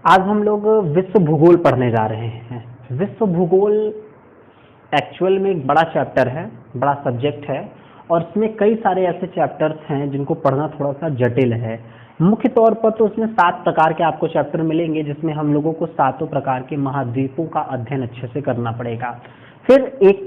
आज हम लोग विश्व भूगोल पढ़ने जा रहे हैं। विश्व भूगोल एक्चुअल में एक बड़ा चैप्टर है, बड़ा सब्जेक्ट है और इसमें कई सारे ऐसे चैप्टर्स हैं जिनको पढ़ना थोड़ा सा जटिल है। मुख्य तौर पर तो उसमें 7 प्रकार के आपको चैप्टर मिलेंगे, जिसमें हम लोगों को 7 प्रकार के महाद्वीपों का अध्ययन अच्छे से करना पड़ेगा। फिर एक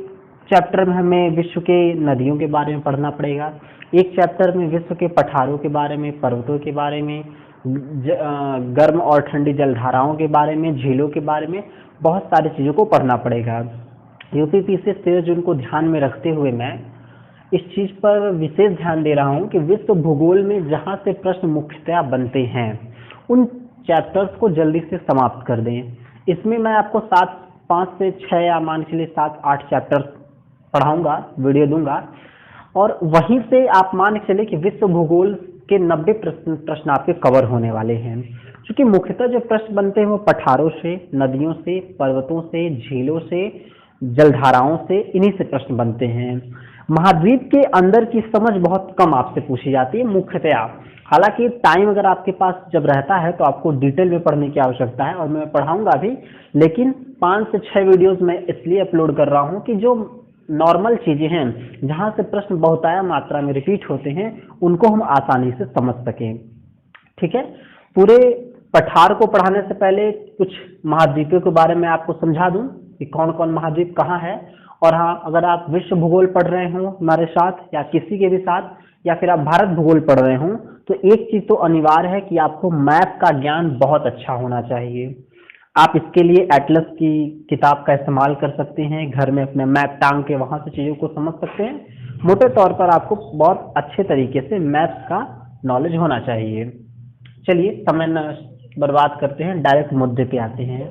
चैप्टर में हमें विश्व के नदियों के बारे में पढ़ना पड़ेगा, एक चैप्टर में विश्व के पठारों के बारे में, पर्वतों के बारे में, गर्म और ठंडी जलधाराओं के बारे में, झीलों के बारे में, बहुत सारी चीज़ों को पढ़ना पड़ेगा। यूपीपीसी 13 जून को ध्यान में रखते हुए मैं इस चीज़ पर विशेष ध्यान दे रहा हूं कि विश्व भूगोल में जहां से प्रश्न मुख्यतः बनते हैं उन चैप्टर्स को जल्दी से समाप्त कर दें। इसमें मैं आपको 5 से 6 या मान के लिए 7-8 चैप्टर्स पढ़ाऊंगा, वीडियो दूंगा और वहीं से आप मान के चले कि विश्व भूगोल के 90 प्रश्न आपके कवर होने वाले हैं। क्योंकि मुख्यतः जो प्रश्न बनते हैं वो पठारों से, नदियों से, पर्वतों से, झीलों से, जलधाराओं से, इन्हीं से प्रश्न बनते हैं। महाद्वीप के अंदर की समझ बहुत कम आपसे पूछी जाती है मुख्यतः। हालांकि टाइम अगर आपके पास जब रहता है तो आपको डिटेल में पढ़ने की आवश्यकता है और मैं पढ़ाऊंगा भी, लेकिन 5 से 6 वीडियोस मैं इसलिए अपलोड कर रहा हूं कि जो नॉर्मल चीजें हैं, जहां से प्रश्न बहुतायत मात्रा में रिपीट होते हैं, उनको हम आसानी से समझ सकें। ठीक है, पूरे पठार को पढ़ाने से पहले कुछ महाद्वीपों के बारे में आपको समझा दूं कि कौन कौन महाद्वीप कहाँ है। और हाँ, अगर आप विश्व भूगोल पढ़ रहे हो हमारे साथ या किसी के भी साथ, या फिर आप भारत भूगोल पढ़ रहे हो, तो एक चीज तो अनिवार्य है कि आपको मैप का ज्ञान बहुत अच्छा होना चाहिए। आप इसके लिए एटलस की किताब का इस्तेमाल कर सकते हैं, घर में अपने मैप टांग के वहां से चीजों को समझ सकते हैं। मोटे तौर पर आपको बहुत अच्छे तरीके से मैप्स का नॉलेज होना चाहिए। चलिए समय न बर्बाद करते हैं, डायरेक्ट मुद्दे पे आते हैं।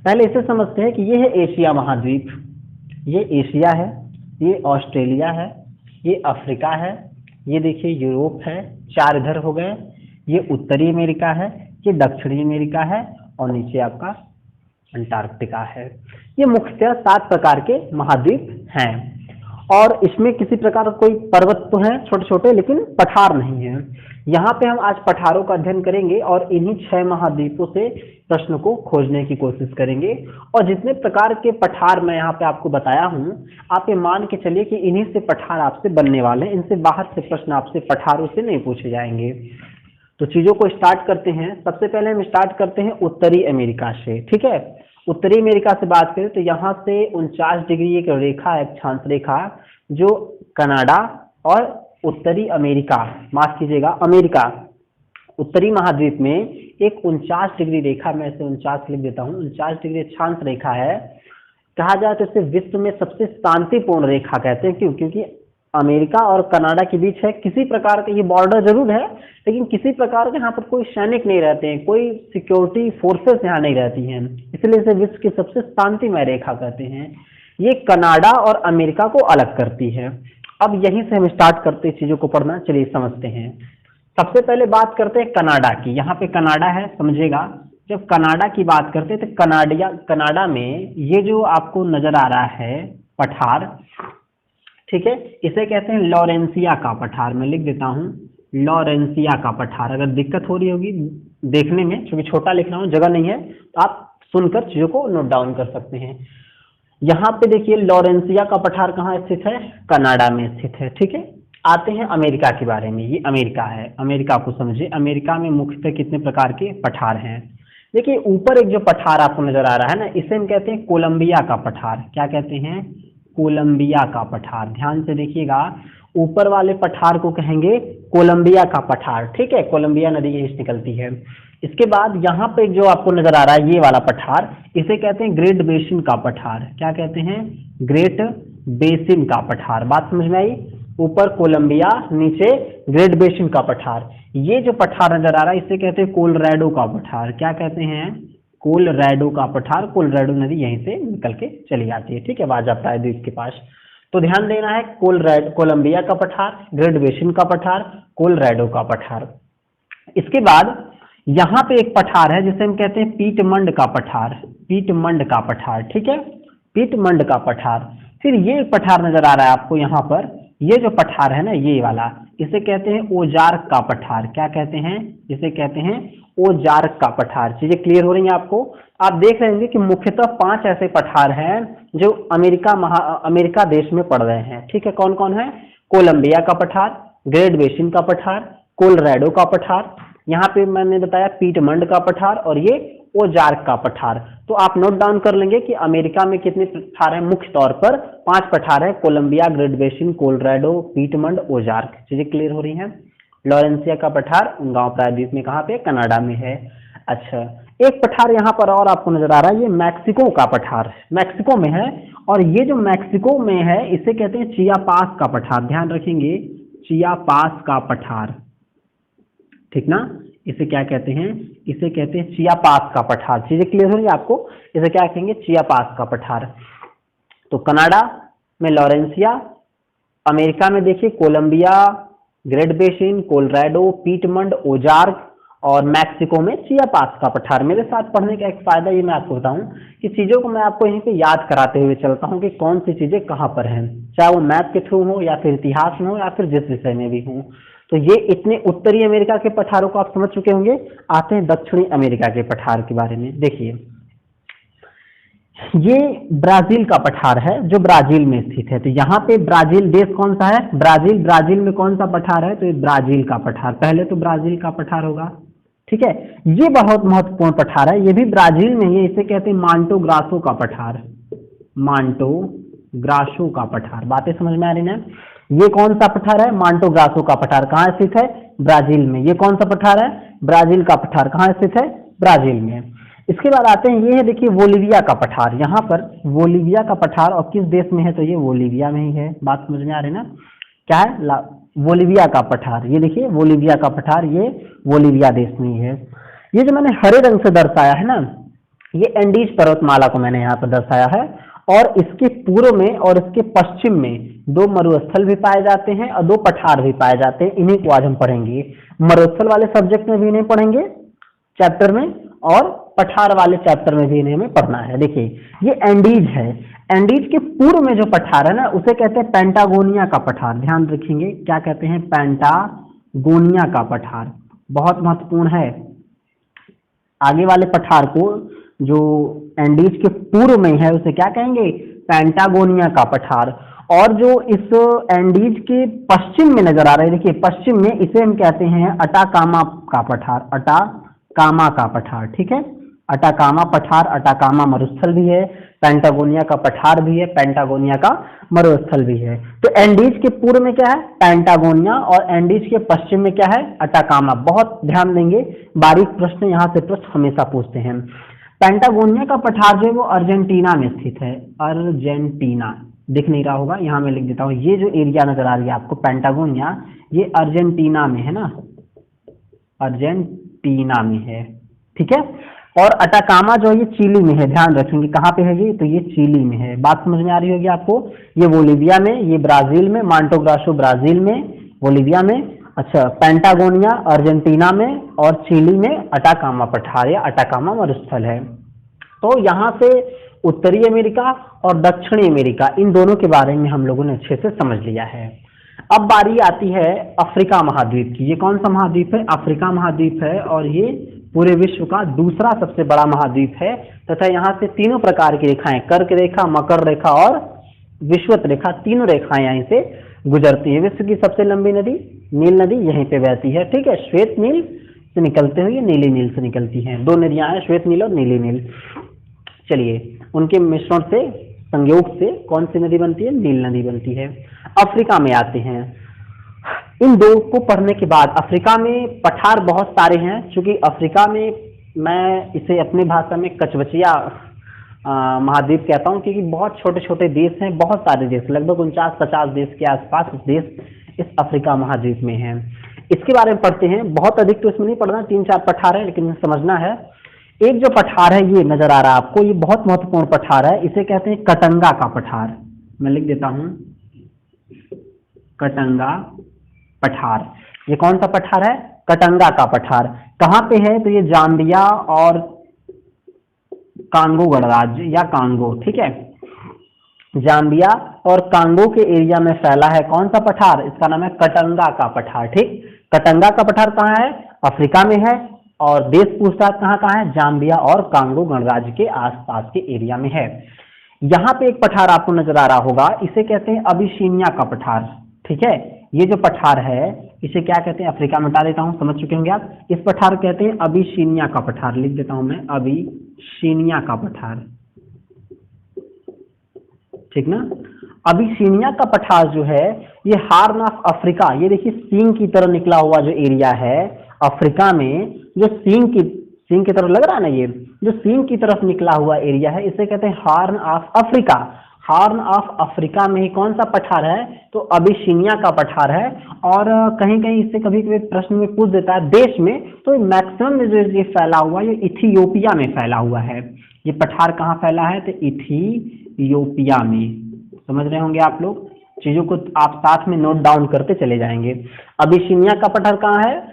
पहले इसे समझते हैं कि ये है एशिया महाद्वीप, ये एशिया है, ये ऑस्ट्रेलिया है, ये अफ्रीका है, ये देखिए यूरोप है, 4 इधर हो गए, ये उत्तरी अमेरिका है, ये दक्षिणी अमेरिका है और नीचे आपका अंटार्कटिका है। ये मुख्यतः 7 प्रकार के महाद्वीप हैं और इसमें किसी प्रकार का कोई पर्वत तो हैं छोटे छोटे, लेकिन पठार नहीं है। यहाँ पे हम आज पठारों का अध्ययन करेंगे और इन्हीं 6 महाद्वीपों से प्रश्न को खोजने की कोशिश करेंगे। और जितने प्रकार के पठार मैं यहाँ पे आपको बताया हूँ, आप ये मान के चलिए कि इन्हीं से पठार आपसे बनने वाले हैं, इनसे बाहर से प्रश्न आपसे पठारों से नहीं पूछे जाएंगे। तो चीजों को स्टार्ट करते हैं। सबसे पहले हम स्टार्ट करते हैं उत्तरी अमेरिका से। ठीक है, उत्तरी अमेरिका से बात करें तो यहाँ से 49 डिग्री एक रेखा है, अक्षांश रेखा, जो कनाडा और उत्तरी अमेरिका, माफ कीजिएगा अमेरिका, उत्तरी महाद्वीप में एक 49 डिग्री रेखा, मैं इसे 49 लिख देता हूँ, 49 डिग्री अक्षांश रेखा है। कहा जाए तो इसे विश्व में सबसे शांतिपूर्ण रेखा कहते हैं। क्यों? क्योंकि अमेरिका और कनाडा के बीच है, किसी प्रकार का ये बॉर्डर जरूर है, लेकिन किसी प्रकार के यहाँ पर कोई सैनिक नहीं रहते हैं, कोई सिक्योरिटी फोर्सेस यहाँ नहीं रहती हैं, इसलिए इसे विश्व की सबसे शांतिमय रेखा कहते हैं। ये कनाडा और अमेरिका को अलग करती है। अब यहीं से हम स्टार्ट करते हैं चीजों को पढ़ना। चलिए समझते हैं। सबसे पहले बात करते हैं कनाडा की। यहाँ पे कनाडा है, समझेगा। जब कनाडा की बात करते हैं तो कनाडा में ये जो आपको नजर आ रहा है पठार, ठीक है, इसे कहते हैं लॉरेंसिया का पठार। मैं लिख देता हूँ लॉरेंसिया का पठार। अगर दिक्कत हो रही होगी देखने में, क्योंकि छोटा लिख रहा हूँ, जगह नहीं है, तो आप सुनकर चीजों को नोट डाउन कर सकते हैं। यहाँ पे देखिए लॉरेंसिया का पठार कहाँ स्थित है? कनाडा में स्थित है। ठीक है, आते हैं अमेरिका के बारे में। ये अमेरिका है, अमेरिका को समझिए। अमेरिका में मुख्यतः कितने प्रकार के पठार हैं? देखिए ऊपर एक जो पठार आपको नजर आ रहा है ना, इसे हम कहते हैं कोलंबिया का पठार। क्या कहते हैं? कोलंबिया का पठार। ध्यान से देखिएगा, ऊपर वाले पठार को कहेंगे कोलंबिया का पठार। ठीक है, कोलंबिया नदी यहीं से निकलती है। इसके बाद यहाँ पे जो आपको नजर आ रहा है ये वाला पठार, इसे कहते हैं ग्रेट बेसिन का पठार। क्या कहते हैं? ग्रेट बेसिन का पठार। बात समझ में आई? ऊपर कोलंबिया, नीचे ग्रेट बेसिन का पठार। ये जो पठार नजर आ रहा है इसे कहते हैं कोलोराडो का पठार। क्या कहते हैं? कोलोराडो का पठार। कोलोराडो नदी यहीं से निकल के चली जाती है। ठीक है, बाजा प्रायद्वीप के पास। तो ध्यान देना है, कोलंबिया का पठार, ग्रेट बेसिन का पठार, कोलोराडो का पठार। इसके बाद यहाँ पे एक पठार है जिसे हम कहते हैं पीटमंड का पठार। पीटमंड का पठार, ठीक है, पीटमंड का पठार। फिर ये पठार नजर आ रहा है आपको यहाँ पर, ये जो पठार है ना ये वाला, इसे कहते हैं ओजार्क का पठार। क्या कहते हैं? इसे कहते हैं ओजार्क का पठार। चीजें क्लियर हो रही हैं आपको? आप देख रहे होंगे कि मुख्यतः 5 ऐसे पठार हैं जो अमेरिका देश में पड़ रहे हैं। ठीक है, कौन कौन है? कोलंबिया का पठार, ग्रेट बेसिन का पठार, कोलोराडो का पठार, यहाँ पे मैंने बताया पीटमंड का पठार, और ये ओजार्क का पठार। तो आप नोट डाउन कर लेंगे कि अमेरिका में कितने पठार हैं। मुख्य तौर पर 5 पठार है, Columbia, great basin, Colorado, Piedmont, Ozark. चीजें क्लियर हो रही हैं? लॉरेंसिया का पठार गांव प्रायद्वीप में कहाँ पे? कनाडा में है। अच्छा, एक पठार यहाँ पर और आपको नजर आ रहा है, ये मैक्सिको का पठार मैक्सिको में है, और ये जो मैक्सिको में है इसे कहते हैं चियापास का पठार। ध्यान रखेंगे, चियापास का पठार, ठीक ना? इसे क्या कहते हैं? इसे कहते हैं चियापास का पठार। चीजें क्लियर हो रही है आपको? इसे क्या कहेंगे? चियापास का पठार। तो कनाडा में लॉरेंसिया, अमेरिका में देखिए Columbia, great basin, Colorado, Piedmont, Ozark, और मैक्सिको में चियापास का पठार। मेरे साथ पढ़ने का एक फायदा ये मैं आपको बताऊं कि चीजों को मैं आपको यहीं पे याद कराते हुए चलता हूं कि कौन सी चीजें कहां पर हैं, चाहे वो मैथ के थ्रू हो या फिर इतिहास में हो या फिर जिस विषय में भी हो। तो ये इतने उत्तरी अमेरिका के पठारों को आप समझ चुके होंगे। आते हैं दक्षिणी अमेरिका के पठार के बारे में। देखिए, ये ब्राजील का पठार है जो ब्राजील में स्थित है। तो यहाँ पे ब्राजील देश कौन सा है? ब्राजील। ब्राजील में कौन सा पठार है? तो ये ब्राजील का पठार। पहले तो ब्राजील का पठार होगा, ठीक है। ये बहुत महत्वपूर्ण पठार है, ये भी ब्राजील में ही है। इसे कहते हैं मांटो ग्रासो का पठार। मांटो ग्रासो का पठार। बातें समझ में आ रही ना? ये कौन सा पठार है? मांटो ग्रासो का पठार। कहाँ स्थित है? ब्राजील में। ये कौन सा पठार है? ब्राजील का पठार। कहाँ स्थित है? ब्राजील में। इसके बाद आते हैं, ये है देखिए बोलिविया का पठार। यहाँ पर बोलिविया का पठार, और किस देश में है? तो ये बोलिविया में ही है। बात समझ में आ रही ना? क्या है? बोलिविया का पठार। ये देखिए बोलिविया का पठार, ये बोलिविया देश में ही है। ये जो मैंने हरे रंग से दर्शाया है ना, ये एंडीज पर्वतमाला को मैंने यहाँ पर दर्शाया है, और इसके पूर्व में और इसके पश्चिम में 2 मरुस्थल भी पाए जाते हैं और 2 पठार भी पाए जाते हैं। इन्हीं को आज हम पढ़ेंगे। मरुस्थल वाले सब्जेक्ट में भी इन्हें पढ़ेंगे चैप्टर में, और पठार वाले चैप्टर में भी इन्हें हमें पढ़ना है। देखिए, ये एंडीज है। एंडीज के पूर्व में जो पठार है ना, उसे कहते हैं पेंटागोनिया का पठार। ध्यान रखेंगे, क्या कहते हैं? पेंटागोनिया का पठार। बहुत महत्वपूर्ण है। आगे वाले पठार को, जो एंडीज के पूर्व में है, उसे क्या कहेंगे? पेंटागोनिया का पठार। और जो इस एंडीज के पश्चिम में नजर आ रहा है, देखिए पश्चिम में, इसे हम कहते हैं अटाकामा का पठार। अटाकामा का पठार, ठीक है। अटाकामा पठार, अटाकामा मरुस्थल भी है, पेंटागोनिया का पठार भी है, पेंटागोनिया का मरुस्थल भी है। तो एंडीज के पूर्व में क्या है? पेंटागोनिया, और एंडीज के पश्चिम में क्या है? अटाकामा। बहुत ध्यान देंगे, बारीक प्रश्न यहाँ से प्रश्न हमेशा पूछते हैं। पेंटागोनिया का पठार जो है वो अर्जेंटीना में स्थित है। अर्जेंटीना दिख नहीं रहा होगा, यहाँ मैं लिख देता हूँ। ये जो एरिया नजर आ रही है आपको पेंटागोनिया, ये अर्जेंटीना में है ना, अर्जेंटीना में है, ठीक है। और अटाकामा जो है ये चिली में है। ध्यान रखेंगे कहाँ पे है ये? तो ये चिली में है। बात समझ में आ रही होगी आपको? ये बोलिविया में, ये ब्राजील में, मांटो ग्रासो ब्राजील में, बोलिविया में। अच्छा, पेंटागोनिया अर्जेंटीना में, और चिली में अटाकामा पठार या अटाकामा मरुस्थल है। तो यहाँ से उत्तरी अमेरिका और दक्षिणी अमेरिका, इन दोनों के बारे में हम लोगों ने अच्छे से समझ लिया है। अब बारी आती है अफ्रीका महाद्वीप की। ये कौन सा महाद्वीप है? अफ्रीका महाद्वीप है, और ये पूरे विश्व का दूसरा सबसे बड़ा महाद्वीप है, तथा यहाँ से 3 प्रकार की रेखाएं, कर्क रेखा, मकर रेखा और विषुवत रेखा, 3 रेखाएं यहाँ से गुजरती है। विश्व की सबसे लंबी नदी नील नदी यहीं पे बहती है, ठीक है। श्वेत नील से निकलते हुए नीली नील से निकलती हैं। 2 नदियां हैं, श्वेत नील और नीली नील। चलिए, उनके मिश्रण से, संयोग से कौन सी नदी बनती है? नील नदी बनती है। अफ्रीका में आते हैं। इन 2 को पढ़ने के बाद, अफ्रीका में पठार बहुत सारे हैं, क्योंकि अफ्रीका में मैं इसे अपनी भाषा में कचबचिया महाद्वीप कहता हूँ, क्योंकि बहुत छोटे छोटे देश हैं, बहुत सारे देश, लगभग 49-50 देश के आसपास देश इस अफ्रीका महाद्वीप में हैं। इसके बारे में पढ़ते हैं। बहुत अधिक तो इसमें नहीं पढ़ना, 3-4 पठार है, लेकिन समझना है। एक जो पठार है ये नजर आ रहा है आपको, ये बहुत महत्वपूर्ण पठार है। इसे कहते हैं कटंगा का पठार। मैं लिख देता हूं, कटंगा पठार। ये कौन सा पठार है? कटंगा का पठार। कहाँ पे है? तो ये जाम्बिया और कांगो गणराज्य या कांगो, ठीक है। जाम्बिया और कांगो के एरिया में फैला है कौन सा पठार? इसका नाम है कटंगा का पठार, ठीक। कटंगा का पठार कहाँ है? अफ्रीका में है। और देश पूछता है कहाँ कहाँ है, जाम्बिया और कांगो गणराज्य के आसपास के एरिया में है। यहाँ पे एक पठार आपको नजर आ रहा होगा, इसे कहते हैं अबिसीनिया का पठार। ठीक है, ये जो पठार है इसे क्या कहते हैं, अफ्रीका में बता देता हूँ, समझ चुके होंगे आप। इस पठार कहते हैं अबिसीनिया का पठार, लिख देता हूं मैं, अबिसीनिया का पठार। ठीक ना, अबिसीनिया का पठार जो है ये हार्न ऑफ अफ्रीका, ये देखिए सींग की तरह निकला हुआ जो एरिया है अफ्रीका में, जो सींग की तरफ लग रहा है ना, ये जो सींग की तरफ निकला हुआ एरिया है इसे कहते हैं horn of Africa. Horn of Africa में ही कौन सा पठार है, तो अबिसीनिया का पठार है। और कहीं कहीं इससे कभी कभी प्रश्न में पूछ देता है देश में, तो मैक्सिमम में जो ये फैला हुआ है ये इथियोपिया में फैला हुआ है। ये पठार कहाँ फैला है, तो इथियोपिया में। समझ रहे होंगे आप लोग, चीजों को आप साथ में नोट डाउन करते चले जाएंगे। अबिसीनिया का पठार कहाँ है,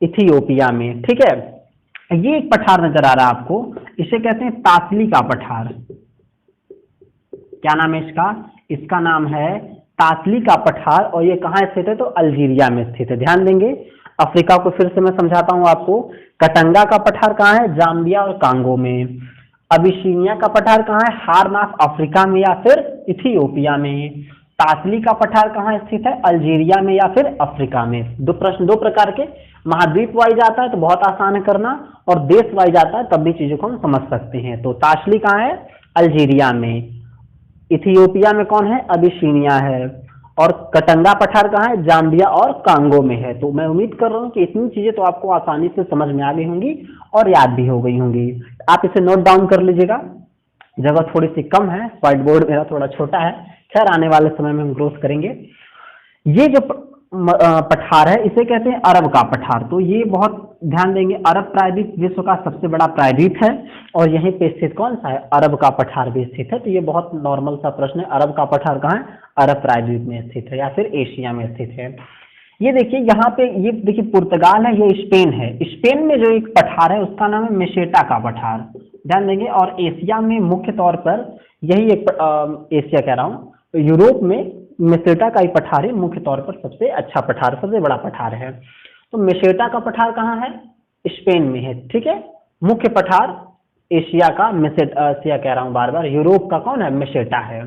इथियोपिया में। ठीक है, ये एक पठार नजर आ रहा है आपको, इसे कहते हैं तासली का पठार। क्या नाम है इसका, इसका नाम है तासली का पठार। और ये कहाँ स्थित है, तो अल्जीरिया में स्थित है। ध्यान देंगे, अफ्रीका को फिर से मैं समझाता हूं आपको। कटंगा का पठार कहाँ है, जाम्बिया और कांगो में। अबिसीनिया का पठार कहाँ है, हार्न ऑफ अफ्रीका में या फिर इथियोपिया में। तासली का पठार कहाँ स्थित है, अल्जीरिया में या फिर अफ्रीका में। दो प्रश्न दो प्रकार के, महाद्वीप वाइज आता है तो बहुत आसान है करना, और देश वाइज आता है तब भी चीजों को हम समझ सकते हैं। तो तासली कहाँ है, अल्जीरिया में। इथियोपिया में कौन है, अबिसीनिया है। और कटंगा पठार कहाँ है, जाम्बिया और कांगो में है। तो मैं उम्मीद कर रहा हूँ कि इतनी चीजें तो आपको आसानी से समझ में आ गई होंगी और याद भी हो गई होंगी। आप इसे नोट डाउन कर लीजिएगा, जगह थोड़ी सी कम है, व्हाइट बोर्ड मेरा थोड़ा छोटा है, खैर आने वाले समय में हम ग्रोथ करेंगे। ये जो पठार है इसे कहते हैं अरब का पठार। तो ये बहुत ध्यान देंगे, अरब प्रायद्वीप विश्व का सबसे बड़ा प्रायद्वीप है और यहीं पे स्थित कौन सा है, अरब का पठार भी स्थित है। तो ये बहुत नॉर्मल सा प्रश्न है, अरब का पठार कहाँ है, अरब प्रायद्वीप में स्थित है या फिर एशिया में स्थित है। ये देखिए यहाँ पे, ये देखिए पुर्तगाल है, ये स्पेन है। स्पेन में जो एक पठार है उसका नाम है मेसेटा का पठार, ध्यान देंगे। और एशिया में मुख्य तौर पर यही एक एशिया कह रहा हूँ, यूरोप में मेसेटा का ही पठार है मुख्य तौर पर सबसे अच्छा पठार, सबसे बड़ा पठार है। तो मेसेटा का पठार कहाँ है, स्पेन में है। ठीक है, मुख्य पठार एशिया का एशिया कह रहा हूँ बार बार, यूरोप का कौन है, मेसेटा है।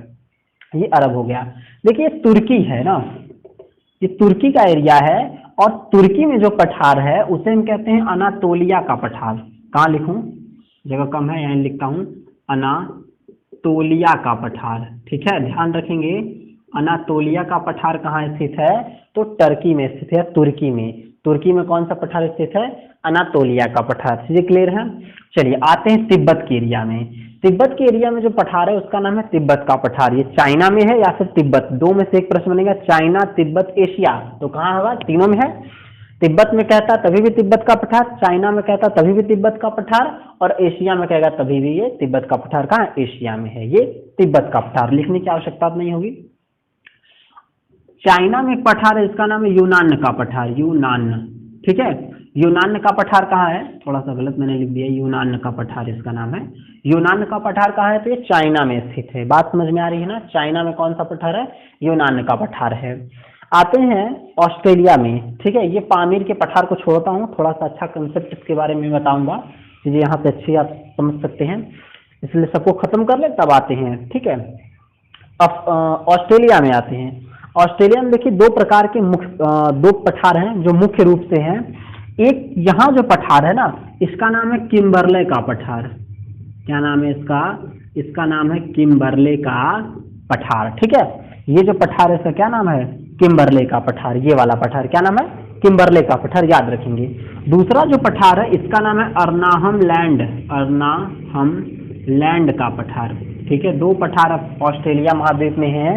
ये अरब हो गया। देखिए तुर्की है ना, ये तुर्की का एरिया है, और तुर्की में जो पठार है उसे हम कहते हैं अनातोलिया का पठार। कहाँ लिखूं, जगह कम है, यहाँ लिखता हूँ अनातोलिया का पठार। ठीक है, ध्यान रखेंगे, अनातोलिया का पठार कहाँ स्थित है, तो टर्की में स्थित है, तुर्की में। तुर्की में कौन सा पठार स्थित है, अनातोलिया का पठार। चीजें क्लियर है। चलिए आते हैं तिब्बत के एरिया में। तिब्बत के एरिया में जो पठार है उसका नाम है तिब्बत का पठार। ये चाइना में है या फिर तिब्बत, दो में से एक प्रश्न बनेगा, चाइना, तिब्बत, एशिया। तो कहाँ होगा, तीनों में है। तिब्बत में कहता तभी भी तिब्बत का पठार, चाइना में कहता तभी भी तिब्बत का पठार, और एशिया में कहेगा तभी भी ये तिब्बत का पठार। कहाँ, एशिया में है ये तिब्बत का पठार। लिखने की आवश्यकता नहीं होगी। चाइना में पठार है, इसका नाम है यूनान का पठार, यूनान। ठीक है, यूनान का पठार कहाँ है, थोड़ा सा गलत मैंने लिख दिया, यूनान का पठार इसका नाम है। यूनान का पठार कहाँ है, तो ये चाइना में स्थित है। बात समझ में आ रही है ना, चाइना में कौन सा पठार है, यूनान का पठार है। आते हैं ऑस्ट्रेलिया में। ठीक है, ये पामीर के पठार को छोड़ता हूँ, थोड़ा सा अच्छा कंसेप्ट इसके बारे में बताऊंगा, चीजें यहाँ पे अच्छी आप समझ सकते हैं, इसलिए सबको खत्म कर ले तब आते हैं। ठीक है, अब ऑस्ट्रेलिया में आते हैं। ऑस्ट्रेलिया में देखिए दो प्रकार के दो पठार हैं जो मुख्य रूप से हैं। एक यहाँ जो पठार है ना, इसका नाम है किम्बरले का पठार। क्या नाम है इसका, इसका नाम है किम्बरले का पठार। ठीक है, ये जो पठार है इसका क्या नाम है, किम्बरले का पठार। ये वाला पठार क्या नाम है, किम्बरले का पठार, याद रखेंगे। दूसरा जो पठार है इसका नाम है अर्नाहम लैंड, अर्नाहम लैंड का पठार। ठीक है, दो पठार ऑस्ट्रेलिया महाद्वीप में है,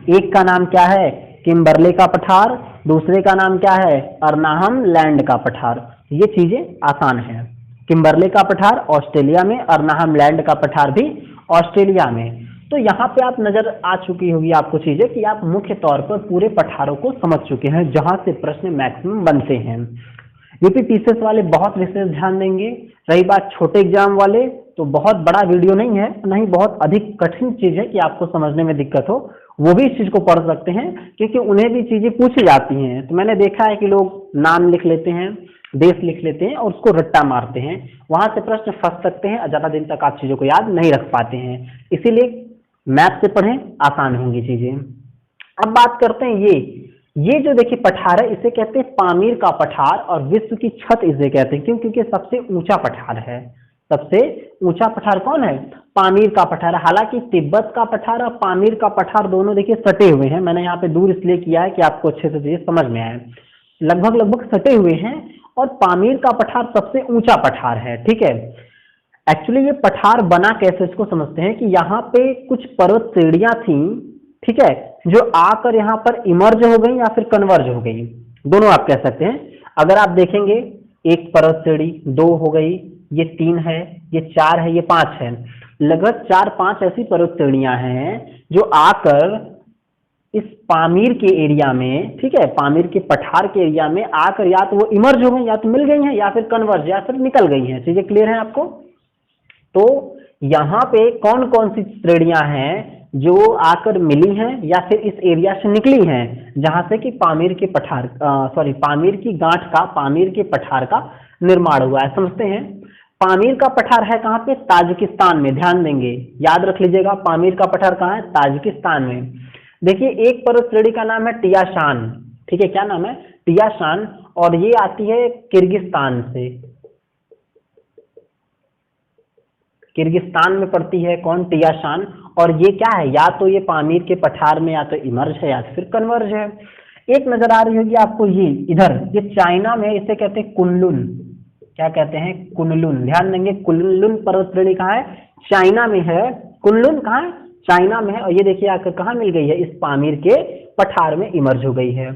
एक का नाम क्या है, किम्बरले का पठार, दूसरे का नाम क्या है, अर्नाहम लैंड का पठार। ये चीजें आसान है। किम्बरले का पठार ऑस्ट्रेलिया में, अर्नाहम लैंड का पठार भी ऑस्ट्रेलिया में। तो यहाँ पे आप नजर आ चुकी होगी आपको चीजें कि आप मुख्य तौर पर पूरे पठारों को समझ चुके हैं जहां से प्रश्न मैक्सिमम बनते हैं। यूपी पीसीएस वाले बहुत विशेष ध्यान देंगे। रही बात छोटे एग्जाम वाले, तो बहुत बड़ा वीडियो नहीं है, नहीं बहुत अधिक कठिन चीज है कि आपको समझने में दिक्कत हो, वो भी इस चीज को पढ़ सकते हैं, क्योंकि उन्हें भी चीजें पूछी जाती हैं। तो मैंने देखा है कि लोग नाम लिख लेते हैं, देश लिख लेते हैं और उसको रट्टा मारते हैं, वहां से प्रश्न फंस सकते हैं और ज्यादा दिन तक आप चीजों को याद नहीं रख पाते हैं। इसीलिए मैथ से पढ़ें, आसान होंगी चीजें। अब बात करते हैं ये जो देखिए पठार है, इसे कहते हैं पामीर का पठार, और विश्व की छत इसे कहते हैं। क्यों? क्योंकि सबसे ऊंचा पठार है। सबसे ऊंचा पठार कौन है? पामीर का पठार। हालांकि तिब्बत का पठार और पामीर का पठार दोनों देखिए सटे हुए हैं। मैंने यहाँ पे दूर इसलिए किया है कि आपको अच्छे से चीजें समझ में आए। लगभग सटे हुए हैं, और पामीर का पठार सबसे ऊंचा पठार है। ठीक है, एक्चुअली ये पठार बना कैसे, इसको समझते हैं कि यहाँ पे कुछ पर्वत श्रेणियां थी, ठीक है, जो आकर यहाँ पर इमर्ज हो गई या फिर कन्वर्ज हो गई, दोनों आप कह सकते हैं। अगर आप देखेंगे, एक पर्वत श्रेणी 2 हो गई, ये 3 है, ये 4 है, ये 5 है। लगभग 4-5 ऐसी पर्वत श्रेणियां हैं जो आकर इस पामीर के एरिया में, ठीक है, पामीर के पठार के एरिया में आकर या तो वो इमर्ज हो गई, या तो मिल गई हैं, या फिर कन्वर्ज, या फिर निकल गई हैं। चीजें क्लियर हैं आपको? तो यहाँ पे कौन कौन सी श्रेणियां हैं जो आकर मिली हैं या फिर इस एरिया से निकली हैं, जहां से कि पामीर के पठार पामीर की गांठ का, पामीर के पठार का निर्माण हुआ है। समझते हैं, पामीर का पठार है कहाँ पे? ताजिकिस्तान में। ध्यान देंगे, याद रख लीजिएगा, पामीर का पठार कहाँ है? ताजिकिस्तान में। देखिए, एक पर्वत श्रेणी का नाम है टियाशान। ठीक है, क्या नाम है? टियाशान, और ये आती है किर्गिस्तान से। किर्गिस्तान में पड़ती है कौन? टियाशान। और ये क्या है? या तो ये पामीर के पठार में या तो इमर्ज है या फिर कन्वर्ज है। एक नजर आ रही होगी आपको ये इधर, ये चाइना में, इसे कहते हैं कुनलुन। क्या कहते हैं? कुनलुन। ध्यान देंगे, कुनलुन पर्वत श्रेणी कहाँ है? चाइना में है। कुनलुन कहाँ है? चाइना में है। और ये देखिए आकर कहाँ मिल गई है? इस पामीर के पठार में इमर्ज हो गई है।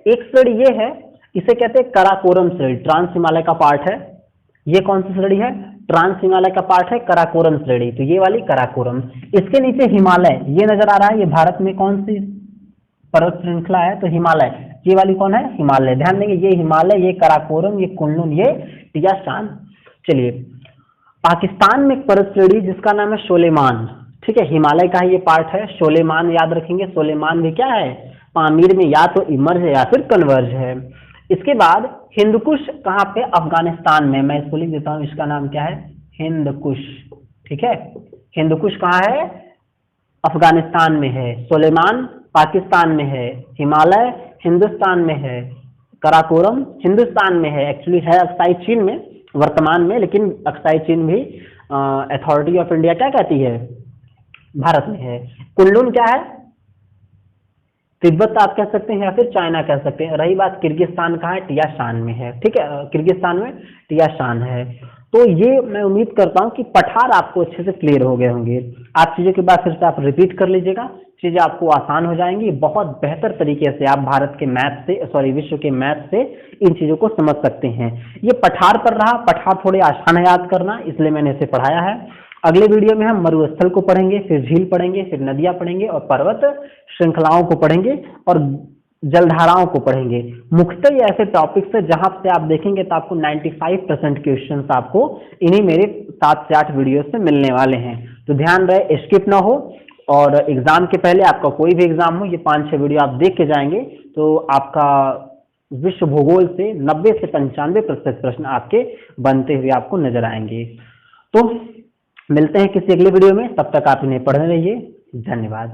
एक श्रेणी ये है, इसे कहते हैं कराकोरम श्रेणी, ट्रांस हिमालय का पार्ट है। ये कौन सी श्रेणी है? ट्रांस हिमालय का पार्ट है कराकोरम श्रेणी। तो ये वाली कराकोरम। इसके नीचे हिमालय, ये नजर आ रहा है, ये भारत में कौन सी पर्वत श्रृंखला है? तो हिमालय। ये वाली कौन है? हिमालय। ध्यान देंगे, ये हिमालय, ये कराकोरम, ये कुनलुन, ये टियाशान। चलिए, पाकिस्तान में एक पर्वत श्रेणी जिसका नाम है सोलेमान। ठीक है, हिमालय का ही ये पार्ट है। सोलेमान याद रखेंगे, सोलेमान भी क्या है? पामीर में या तो इमर्ज है या फिर कन्वर्ज है। इसके बाद हिंदकुश कहाँ पे? अफगानिस्तान में। मैं इसको लिख देता हूँ, इसका नाम क्या है? हिंदकुश। ठीक है, हिंदकुश कहाँ है? अफगानिस्तान में है। सुलेमान पाकिस्तान में है। हिमालय हिंदुस्तान में है। कराकोरम हिंदुस्तान में है। एक्चुअली है अक्साई चीन में वर्तमान में, लेकिन अक्साई चीन भी अथॉरिटी ऑफ इंडिया क्या कहती है? भारत में है। कुनलुन क्या है? तिब्बत आप कह सकते हैं या फिर चाइना कह सकते हैं। रही बात किर्गिस्तान का है, टियाशान में है। ठीक है, किर्गिस्तान में टियाशान है। तो ये मैं उम्मीद करता हूं कि पठार आपको अच्छे से क्लियर हो गए होंगे। आप चीजों के बाद फिर से आप रिपीट कर लीजिएगा, चीजें आपको आसान हो जाएंगी। बहुत बेहतर तरीके से आप भारत के मैथ से, सॉरी विश्व के मैथ से इन चीजों को समझ सकते हैं। ये पठार पर रहा, पठार थोड़े आसान है याद करना, इसलिए मैंने इसे पढ़ाया है। अगले वीडियो में हम मरुस्थल को पढ़ेंगे, फिर झील पढ़ेंगे, फिर नदियां पढ़ेंगे और पर्वत श्रृंखलाओं को पढ़ेंगे और जलधाराओं को पढ़ेंगे। मुख्यतः ये ऐसे टॉपिक्स है जहां से आप देखेंगे तो आपको 95% क्वेश्चंस आपको इन्हीं मेरे 7 से 8 वीडियो से मिलने वाले हैं। तो ध्यान रहे, स्किप ना हो, और एग्जाम के पहले आपका कोई भी एग्जाम हो, ये 5-6 वीडियो आप देख के जाएंगे तो आपका विश्व भूगोल से 90 से 95% प्रश्न आपके बनते हुए आपको नजर आएंगे। तो मिलते हैं किसी अगले वीडियो में, तब तक आप इन्हें पढ़ने रहिए। धन्यवाद।